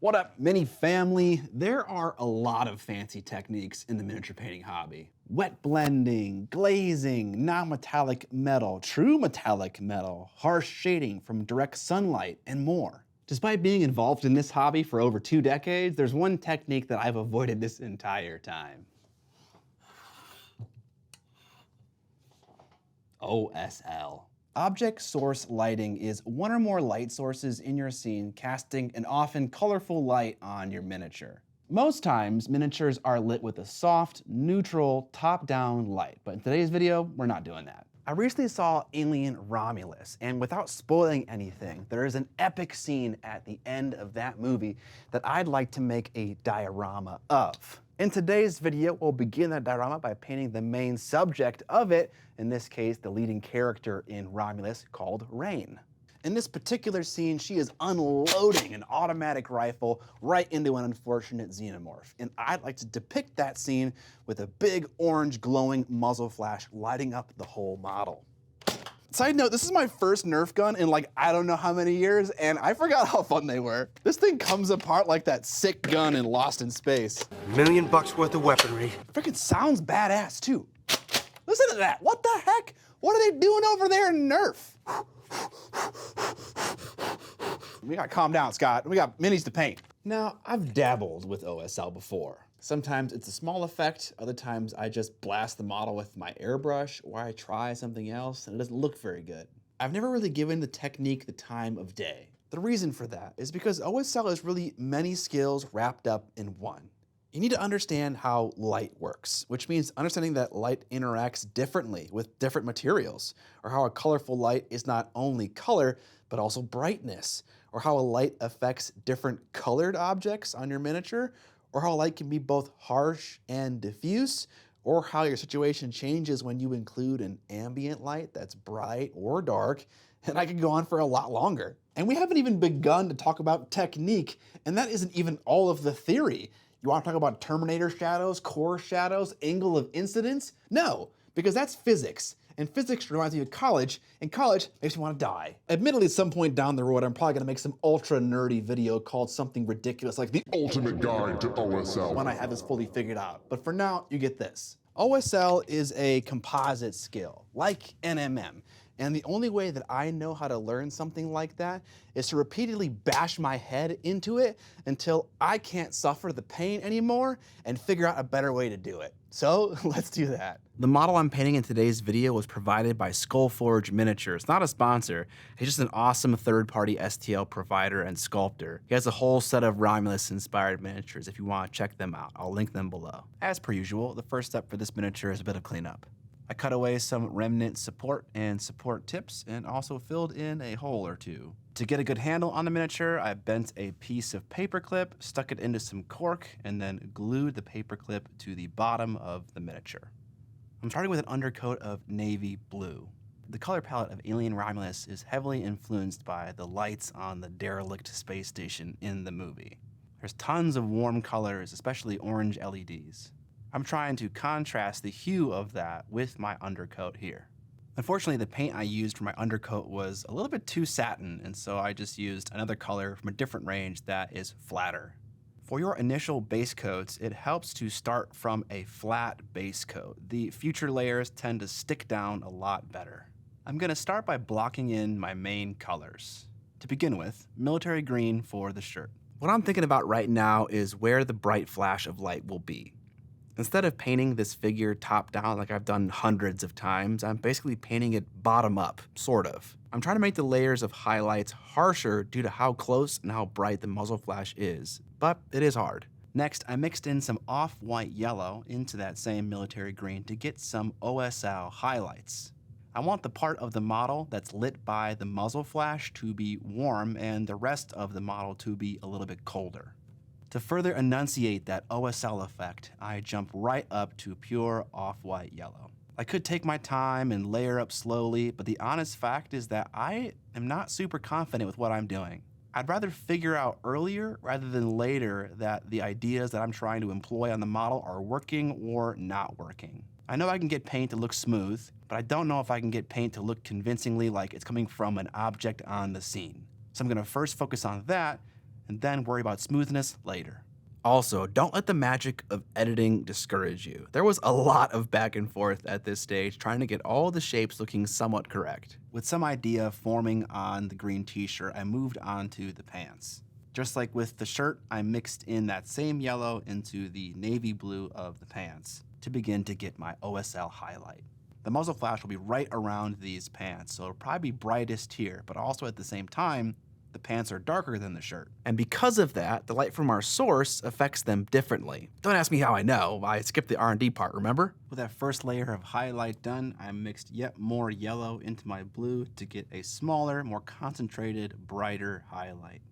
What up, Mini family? There are a lot of fancy techniques in the miniature painting hobby. Wet blending, glazing, non-metallic metal, true metallic metal, harsh shading from direct sunlight, and more. Despite being involved in this hobby for over 2 decades, there's one technique that I've avoided this entire time. OSL. Object source lighting is one or more light sources in your scene casting an often colorful light on your miniature. Most times, miniatures are lit with a soft, neutral, top-down light, but in today's video, we're not doing that. I recently saw Alien Romulus, and without spoiling anything, there is an epic scene at the end of that movie that I'd like to make a diorama of. In today's video, we'll begin that diorama by painting the main subject of it, in this case, the leading character in Romulus, called Rain. In this particular scene, she is unloading an automatic rifle right into an unfortunate xenomorph, and I'd like to depict that scene with a big orange glowing muzzle flash lighting up the whole model. Side note, this is my first Nerf gun in like I don't know how many years, and I forgot how fun they were. This thing comes apart like that sick gun in Lost in Space. $1 million worth of weaponry. Freaking sounds badass too. Listen to that, what the heck? What are they doing over there in Nerf? We gotta calm down, Scott. We got minis to paint. Now, I've dabbled with OSL before. Sometimes it's a small effect, other times I just blast the model with my airbrush, or I try something else and it doesn't look very good. I've never really given the technique the time of day. The reason for that is because OSL is really many skills wrapped up in one. You need to understand how light works, which means understanding that light interacts differently with different materials, or how a colorful light is not only color, but also brightness, or how a light affects different colored objects on your miniature, or how light can be both harsh and diffuse, or how your situation changes when you include an ambient light that's bright or dark, and I could go on for a lot longer. And we haven't even begun to talk about technique, and that isn't even all of the theory. You want to talk about Terminator shadows, core shadows, angle of incidence? No, because that's physics. And physics reminds me of college, and college makes me want to die. Admittedly, at some point down the road, I'm probably gonna make some ultra nerdy video called something ridiculous like the ultimate guide to OSL when I have this fully figured out. But for now, you get this. OSL is a composite skill, like NMM. And the only way that I know how to learn something like that is to repeatedly bash my head into it until I can't suffer the pain anymore and figure out a better way to do it. So let's do that. The model I'm painting in today's video was provided by Skullforge Miniatures, not a sponsor. He's just an awesome third-party STL provider and sculptor. He has a whole set of Romulus-inspired miniatures if you want to check them out. I'll link them below. As per usual, the first step for this miniature is a bit of cleanup. I cut away some remnant support and support tips and also filled in a hole or two. To get a good handle on the miniature, I bent a piece of paperclip, stuck it into some cork, and then glued the paperclip to the bottom of the miniature. I'm starting with an undercoat of navy blue. The color palette of Alien Romulus is heavily influenced by the lights on the derelict space station in the movie. There's tons of warm colors, especially orange LEDs. I'm trying to contrast the hue of that with my undercoat here. Unfortunately, the paint I used for my undercoat was a little bit too satin, and so I just used another color from a different range that is flatter. For your initial base coats, it helps to start from a flat base coat. The future layers tend to stick down a lot better. I'm gonna start by blocking in my main colors. To begin with, military green for the shirt. What I'm thinking about right now is where the bright flash of light will be. Instead of painting this figure top down like I've done hundreds of times, I'm basically painting it bottom up, sort of. I'm trying to make the layers of highlights harsher due to how close and how bright the muzzle flash is, but it is hard. Next, I mixed in some off-white yellow into that same military green to get some OSL highlights. I want the part of the model that's lit by the muzzle flash to be warm and the rest of the model to be a little bit colder. To further enunciate that OSL effect, I jump right up to pure off-white yellow. I could take my time and layer up slowly, but the honest fact is that I am not super confident with what I'm doing. I'd rather figure out earlier rather than later that the ideas that I'm trying to employ on the model are working or not working. I know I can get paint to look smooth, but I don't know if I can get paint to look convincingly like it's coming from an object on the scene. So I'm gonna first focus on that, and then worry about smoothness later. Also, don't let the magic of editing discourage you. There was a lot of back and forth at this stage trying to get all the shapes looking somewhat correct. With some idea forming on the green t-shirt, I moved on to the pants. Just like with the shirt, I mixed in that same yellow into the navy blue of the pants to begin to get my OSL highlight. The muzzle flash will be right around these pants, so it'll probably be brightest here, but also at the same time, the pants are darker than the shirt. And because of that, the light from our source affects them differently. Don't ask me how I know, I skipped the R&D part, remember? With that first layer of highlight done, I mixed yet more yellow into my blue to get a smaller, more concentrated, brighter highlight.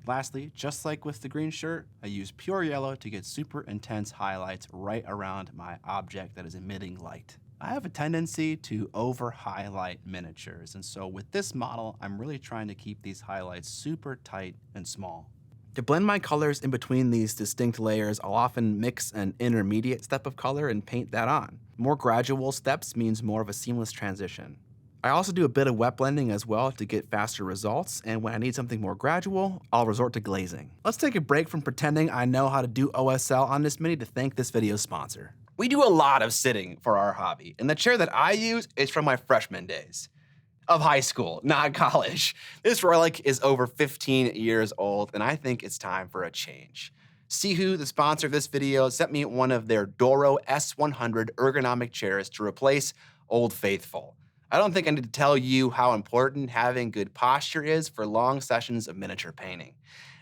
Lastly, just like with the green shirt, I use pure yellow to get super intense highlights right around my object that is emitting light. I have a tendency to over-highlight miniatures, and so with this model, I'm really trying to keep these highlights super tight and small. To blend my colors in between these distinct layers, I'll often mix an intermediate step of color and paint that on. More gradual steps means more of a seamless transition. I also do a bit of wet blending as well to get faster results, and when I need something more gradual, I'll resort to glazing. Let's take a break from pretending I know how to do OSL on this Mini to thank this video's sponsor. We do a lot of sitting for our hobby, and the chair that I use is from my freshman days of high school, not college. This relic is over 15 years old, and I think it's time for a change. Sihoo, the sponsor of this video, sent me one of their Doro S100 ergonomic chairs to replace Old Faithful. I don't think I need to tell you how important having good posture is for long sessions of miniature painting.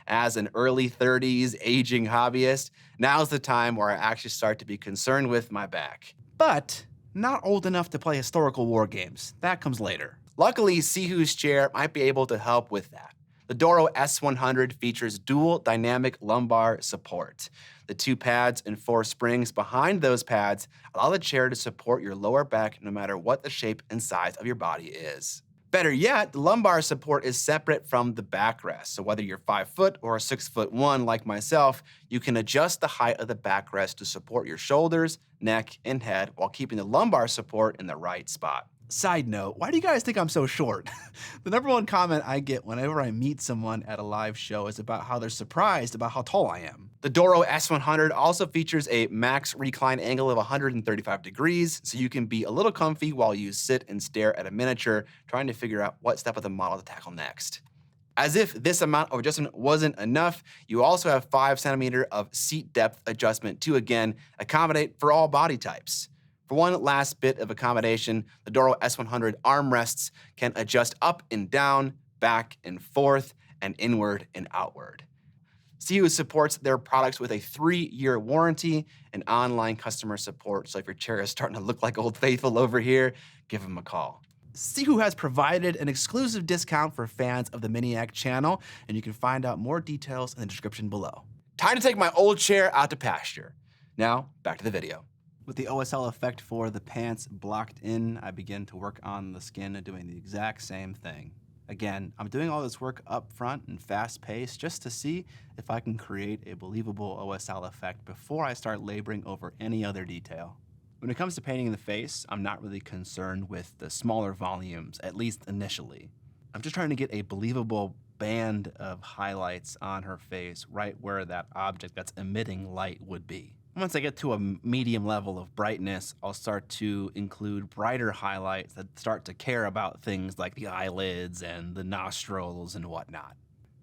As an early 30s aging hobbyist, now's the time where I actually start to be concerned with my back. But not old enough to play historical war games. That comes later. Luckily, Sihoo's chair might be able to help with that. The Doro S100 features dual dynamic lumbar support. The 2 pads and 4 springs behind those pads allow the chair to support your lower back no matter what the shape and size of your body is. Better yet, the lumbar support is separate from the backrest, so whether you're 5 foot or 6'1" like myself, you can adjust the height of the backrest to support your shoulders, neck, and head while keeping the lumbar support in the right spot. Side note, why do you guys think I'm so short? The #1 comment I get whenever I meet someone at a live show is about how they're surprised about how tall I am. The Doro S100 also features a max recline angle of 135 degrees, so you can be a little comfy while you sit and stare at a miniature, trying to figure out what step of the model to tackle next. As if this amount of adjustment wasn't enough, you also have 5 centimeter of seat depth adjustment to, again, accommodate for all body types. For one last bit of accommodation, the Doro S100 armrests can adjust up and down, back and forth, and inward and outward. Sihoo supports their products with a 3-year warranty and online customer support, so if your chair is starting to look like Old Faithful over here, give them a call. Sihoo has provided an exclusive discount for fans of the Miniac channel, and you can find out more details in the description below. Time to take my old chair out to pasture. Now, back to the video. With the OSL effect for the pants blocked in, I begin to work on the skin doing the exact same thing. Again, I'm doing all this work up front and fast paced just to see if I can create a believable OSL effect before I start laboring over any other detail. When it comes to painting the face, I'm not really concerned with the smaller volumes, at least initially. I'm just trying to get a believable band of highlights on her face right where that object that's emitting light would be. Once I get to a medium level of brightness, I'll start to include brighter highlights that start to care about things like the eyelids and the nostrils and whatnot.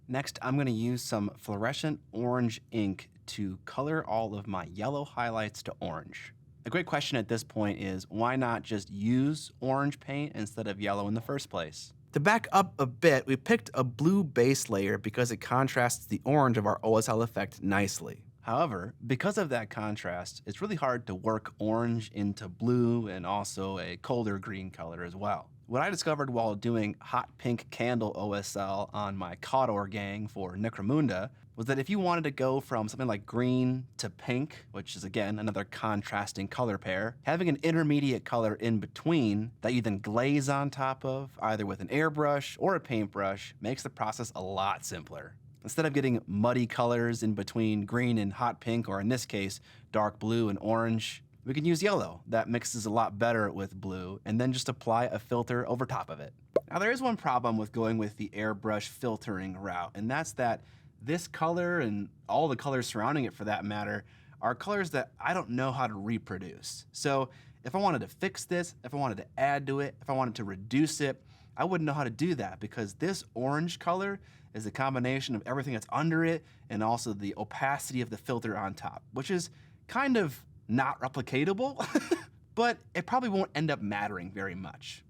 Next, I'm going to use some fluorescent orange ink to color all of my yellow highlights to orange. A great question at this point is, why not just use orange paint instead of yellow in the first place? To back up a bit, we picked a blue base layer because it contrasts the orange of our OSL effect nicely. However, because of that contrast, it's really hard to work orange into blue and also a colder green color as well. What I discovered while doing hot pink candle OSL on my Cawdor gang for Necromunda was that if you wanted to go from something like green to pink, which is again another contrasting color pair, having an intermediate color in between that you then glaze on top of, either with an airbrush or a paintbrush, makes the process a lot simpler. Instead of getting muddy colors in between green and hot pink, or in this case, dark blue and orange, we can use yellow. That mixes a lot better with blue, and then just apply a filter over top of it. Now there is one problem with going with the airbrush filtering route, and that's that This color and all the colors surrounding it for that matter are colors that I don't know how to reproduce. So if I wanted to fix this, if I wanted to add to it, if I wanted to reduce it, I wouldn't know how to do that because this orange color is a combination of everything that's under it and also the opacity of the filter on top, which is kind of not replicatable, but it probably won't end up mattering very much.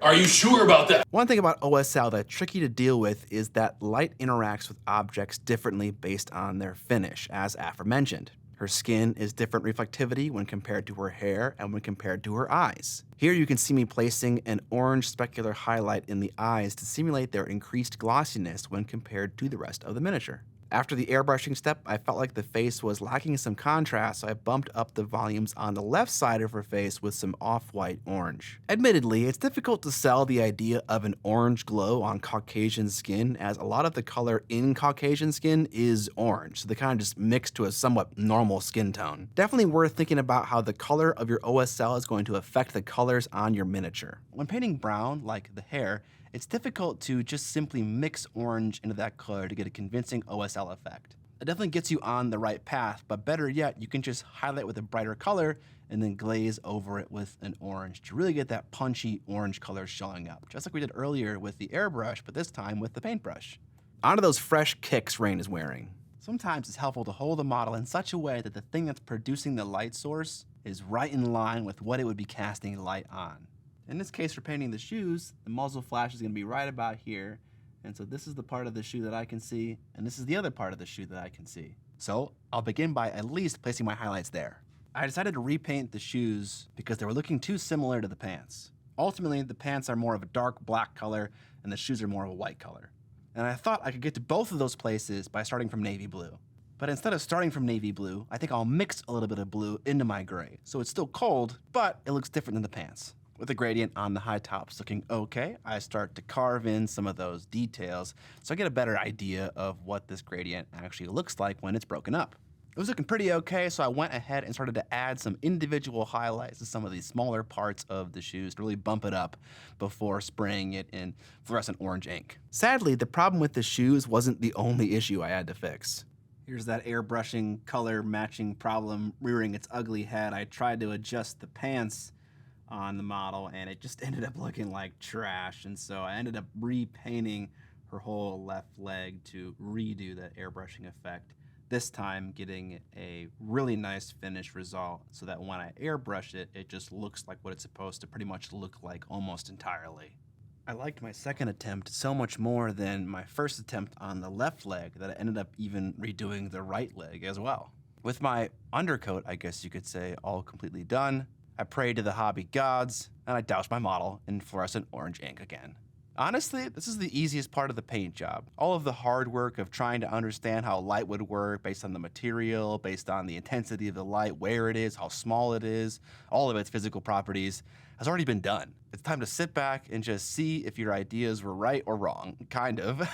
Are you sure about that? One thing about OSL that's tricky to deal with is that light interacts with objects differently based on their finish, as aforementioned. Her skin is different reflectivity when compared to her hair and when compared to her eyes. Here you can see me placing an orange specular highlight in the eyes to simulate their increased glossiness when compared to the rest of the miniature. After the airbrushing step, I felt like the face was lacking some contrast, so I bumped up the volumes on the left side of her face with some off-white orange. Admittedly, it's difficult to sell the idea of an orange glow on Caucasian skin, as a lot of the color in Caucasian skin is orange, so they kind of just mix to a somewhat normal skin tone. Definitely worth thinking about how the color of your OSL is going to affect the colors on your miniature. When painting brown, like the hair, it's difficult to just simply mix orange into that color to get a convincing OSL effect. It definitely gets you on the right path, but better yet, you can just highlight with a brighter color and then glaze over it with an orange to really get that punchy orange color showing up, just like we did earlier with the airbrush, but this time with the paintbrush. Onto those fresh kicks Rain is wearing. Sometimes it's helpful to hold the model in such a way that the thing that's producing the light source is right in line with what it would be casting light on. In this case, for painting the shoes, the muzzle flash is going to be right about here. And so this is the part of the shoe that I can see, and this is the other part of the shoe that I can see. So I'll begin by at least placing my highlights there. I decided to repaint the shoes because they were looking too similar to the pants. Ultimately, the pants are more of a dark black color, and the shoes are more of a white color. And I thought I could get to both of those places by starting from navy blue. But instead of starting from navy blue, I think I'll mix a little bit of blue into my gray. So it's still cold, but it looks different than the pants. With the gradient on the high tops looking okay, I start to carve in some of those details so I get a better idea of what this gradient actually looks like when it's broken up. It was looking pretty okay, so I went ahead and started to add some individual highlights to some of these smaller parts of the shoes to really bump it up before spraying it in fluorescent orange ink. Sadly, the problem with the shoes wasn't the only issue I had to fix. Here's that airbrushing color matching problem rearing its ugly head. I tried to adjust the pants on the model and it just ended up looking like trash, and so I ended up repainting her whole left leg to redo that airbrushing effect, this time getting a really nice finished result so that when I airbrush it, it just looks like what it's supposed to pretty much look like almost entirely. I liked my second attempt so much more than my first attempt on the left leg that I ended up even redoing the right leg as well. With my undercoat, I guess you could say, all completely done, I prayed to the hobby gods, and I doused my model in fluorescent orange ink again. Honestly, this is the easiest part of the paint job. All of the hard work of trying to understand how light would work based on the material, based on the intensity of the light, where it is, how small it is, all of its physical properties, has already been done. It's time to sit back and just see if your ideas were right or wrong, kind of.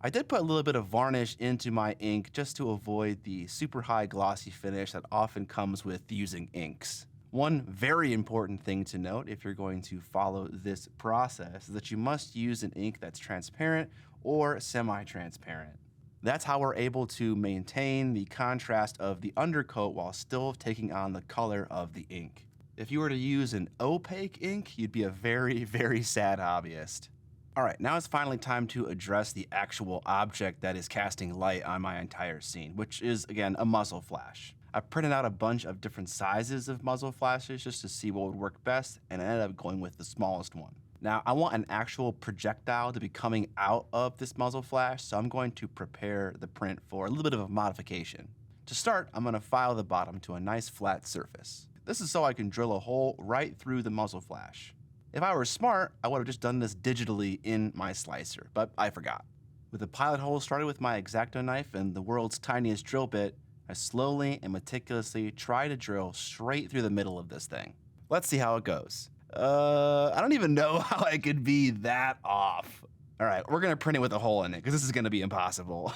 I did put a little bit of varnish into my ink just to avoid the super high glossy finish that often comes with using inks. One very important thing to note if you're going to follow this process is that you must use an ink that's transparent or semi-transparent. That's how we're able to maintain the contrast of the undercoat while still taking on the color of the ink. If you were to use an opaque ink, you'd be a very, very sad hobbyist. All right, now it's finally time to address the actual object that is casting light on my entire scene, which is, again, a muzzle flash. I printed out a bunch of different sizes of muzzle flashes just to see what would work best, and I ended up going with the smallest one. Now, I want an actual projectile to be coming out of this muzzle flash, so I'm going to prepare the print for a little bit of a modification. To start, I'm going to file the bottom to a nice flat surface. This is so I can drill a hole right through the muzzle flash. If I were smart, I would have just done this digitally in my slicer, but I forgot. With the pilot hole started with my X-Acto knife and the world's tiniest drill bit, I slowly and meticulously try to drill straight through the middle of this thing. Let's see how it goes. I don't even know how I could be that off. All right, we're gonna print it with a hole in it because this is gonna be impossible.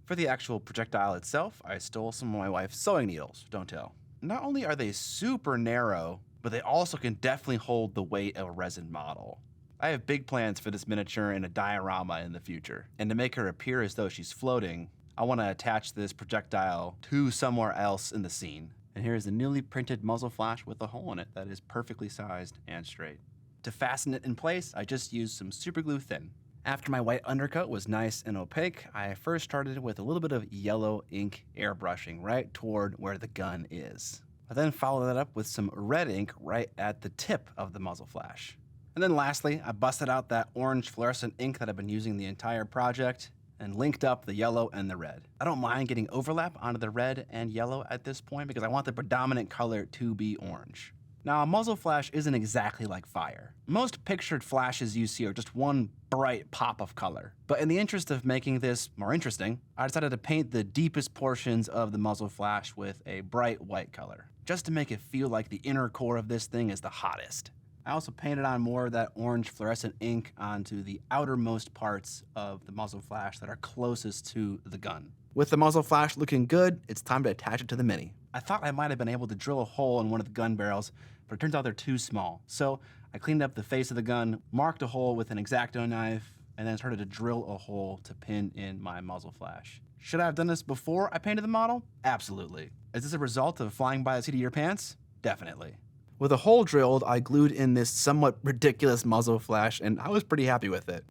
For the actual projectile itself, I stole some of my wife's sewing needles, don't tell. Not only are they super narrow, but they also can definitely hold the weight of a resin model. I have big plans for this miniature in a diorama in the future, and to make her appear as though she's floating, I want to attach this projectile to somewhere else in the scene. And here's the newly printed muzzle flash with a hole in it that is perfectly sized and straight. To fasten it in place, I just used some super glue thin. After my white undercoat was nice and opaque, I first started with a little bit of yellow ink airbrushing right toward where the gun is. I then followed that up with some red ink right at the tip of the muzzle flash. And then lastly, I busted out that orange fluorescent ink that I've been using the entire project and linked up the yellow and the red. I don't mind getting overlap onto the red and yellow at this point because I want the predominant color to be orange. Now, a muzzle flash isn't exactly like fire. Most pictured flashes you see are just one bright pop of color. But in the interest of making this more interesting, I decided to paint the deepest portions of the muzzle flash with a bright white color, just to make it feel like the inner core of this thing is the hottest. I also painted on more of that orange fluorescent ink onto the outermost parts of the muzzle flash that are closest to the gun. With the muzzle flash looking good, it's time to attach it to the Mini. I thought I might have been able to drill a hole in one of the gun barrels, but it turns out they're too small. So I cleaned up the face of the gun, marked a hole with an X-Acto knife, and then started to drill a hole to pin in my muzzle flash. Should I have done this before I painted the model? Absolutely. Is this a result of flying by the seat of your pants? Definitely. With a hole drilled, I glued in this somewhat ridiculous muzzle flash, and I was pretty happy with it.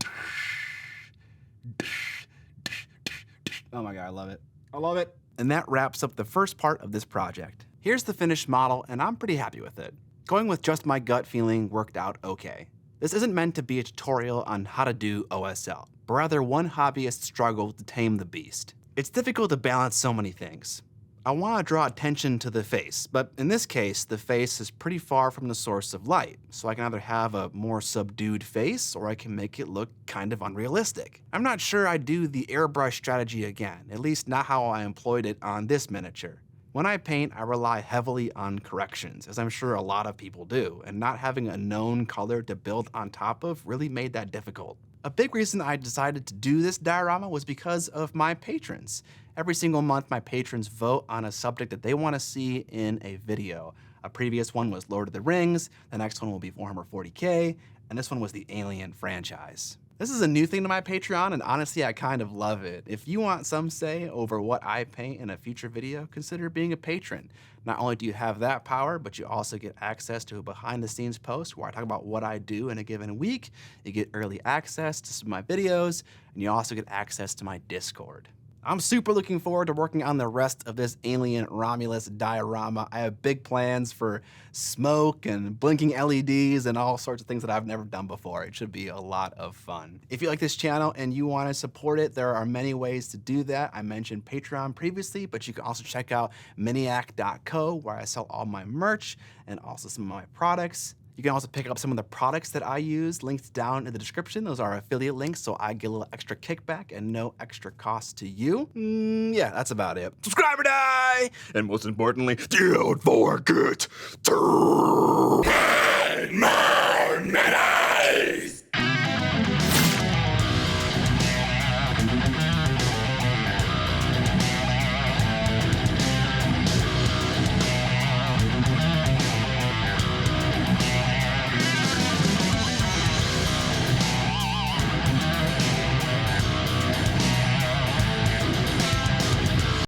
Oh my God, I love it. I love it. And that wraps up the first part of this project. Here's the finished model, and I'm pretty happy with it. Going with just my gut feeling worked out okay. This isn't meant to be a tutorial on how to do OSL, but rather one hobbyist struggle to tame the beast. It's difficult to balance so many things. I want to draw attention to the face, but in this case, the face is pretty far from the source of light, so I can either have a more subdued face or I can make it look kind of unrealistic. I'm not sure I'd do the airbrush strategy again, at least not how I employed it on this miniature. When I paint, I rely heavily on corrections, as I'm sure a lot of people do, and not having a known color to build on top of really made that difficult. A big reason I decided to do this diorama was because of my patrons. Every single month, my patrons vote on a subject that they want to see in a video. A previous one was Lord of the Rings, the next one will be Warhammer 40K, and this one was the Alien franchise. This is a new thing to my Patreon, and honestly, I kind of love it. If you want some say over what I paint in a future video, consider being a patron. Not only do you have that power, but you also get access to a behind-the-scenes post where I talk about what I do in a given week. You get early access to some of my videos, and you also get access to my Discord. I'm super looking forward to working on the rest of this Alien Romulus diorama. I have big plans for smoke and blinking LEDs and all sorts of things that I've never done before. It should be a lot of fun. If you like this channel and you want to support it, there are many ways to do that. I mentioned Patreon previously, but you can also check out Miniac.co where I sell all my merch and also some of my products. You can also pick up some of the products that I use, linked down in the description. Those are affiliate links, so I get a little extra kickback and no extra cost to you. Yeah, that's about it. Subscribe or die! And most importantly, don't forget to